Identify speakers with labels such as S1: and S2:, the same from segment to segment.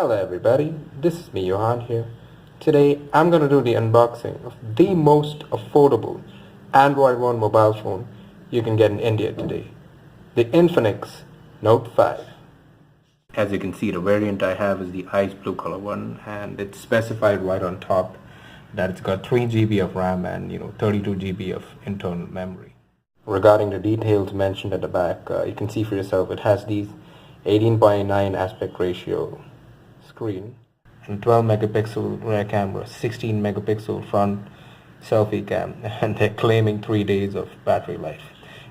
S1: Hello everybody, this is me Johan here. Today I'm going to do the unboxing of the most affordable Android One mobile phone you can get in India today, the Infinix Note 5. As you can see, the variant I have is the ice blue color one, and it's specified right on top that it's got 3 GB of RAM and 32 GB of internal memory. Regarding the details mentioned at the back, you can see for yourself it has these 18:9 aspect ratio screen and 12 megapixel rear camera, 16 megapixel front selfie cam, and they're claiming 3 days of battery life.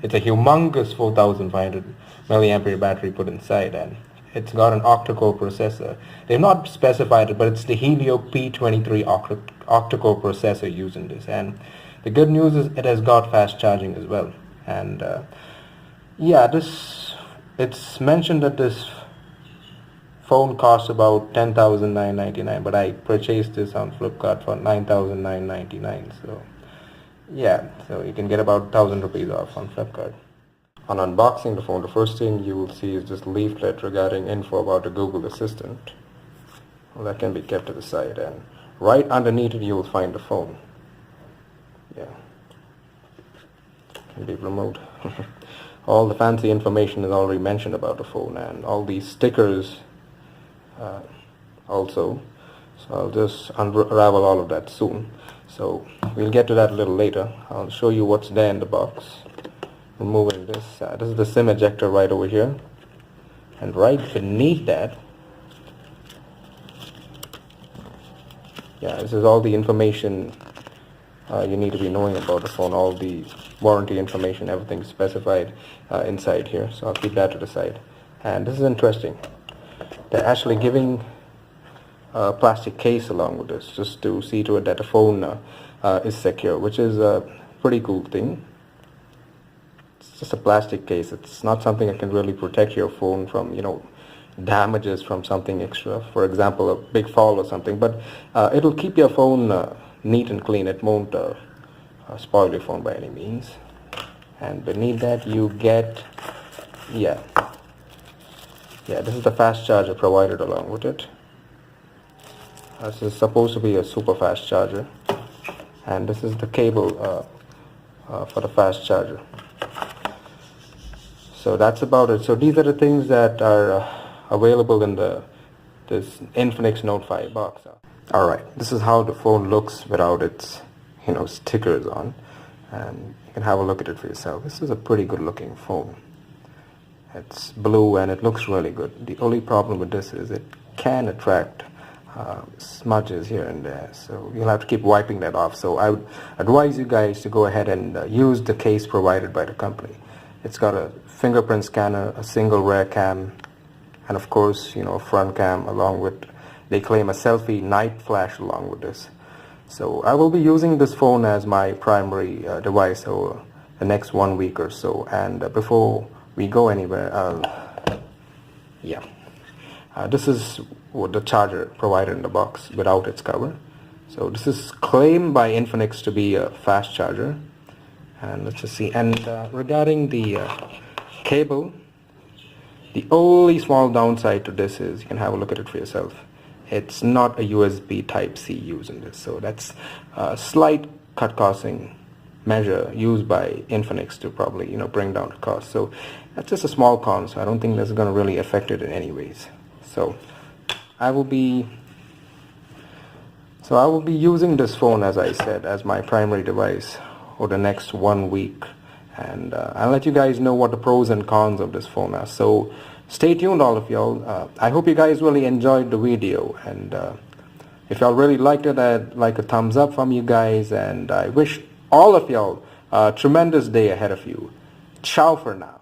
S1: It's a humongous 4500 milliampere battery put inside, and it's got an octa-core processor. They've not specified it, but it's the Helio P23 octa-core processor used in this. And the good news is it has got fast charging as well. And it's mentioned that this phone costs about 10,999, but I purchased this on Flipkart for 9,999. So you can get about 1,000 rupees off on Flipkart. On unboxing the phone, the first thing you will see is this leaflet regarding info about the Google Assistant. Well, that can be kept to the side, and right underneath it you will find the phone. Can be removed. All the fancy information is already mentioned about the phone, and all these stickers also. So I'll just unravel all of that soon. So we'll get to that a little later. I'll show you what's there in the box. Removing this. This is the SIM ejector right over here, and right beneath that, this is all the information you need to be knowing about the phone. All the warranty information, everything specified inside here. So I'll keep that to the side. And this is interesting. They're actually giving a plastic case along with this, just to see to it that the phone is secure, which is a pretty cool thing. It's just a plastic case. It's not something that can really protect your phone from damages from something extra, for example a big fall or something, but it'll keep your phone neat and clean. It won't spoil your phone by any means. And beneath that you get this is the fast charger provided along with it. This is supposed to be a super fast charger, and this is the cable for the fast charger. So that's about it. So these are the things that are available in this Infinix Note 5 box. Alright, this is how the phone looks without its stickers on, and you can have a look at it for yourself. This is a pretty good looking phone. It's blue and it looks really good. The only problem with this is it can attract smudges here and there, so you'll have to keep wiping that off. So I would advise you guys to go ahead and use the case provided by the company. It's got a fingerprint scanner, a single rear cam, and of course a front cam, along with, they claim, a selfie night flash along with this. So I will be using this phone as my primary device over the next 1 week or so. And before we go anywhere, this is what the charger provided in the box without its cover. So this is claimed by Infinix to be a fast charger, and let's just see. And regarding the cable, the only small downside to this is, you can have a look at it for yourself, it's not a USB Type-C used in this. So that's a slight cut-costing measure used by Infinix to probably bring down the cost. So that's just a small con, so I don't think that's going to really affect it in any ways. So I will be using this phone, as I said, as my primary device for the next 1 week, and I'll let you guys know what the pros and cons of this phone are. So stay tuned, all of y'all. I hope you guys really enjoyed the video, and if y'all really liked it, I'd like a thumbs up from you guys, and I wish all of y'all a tremendous day ahead of you. Ciao for now.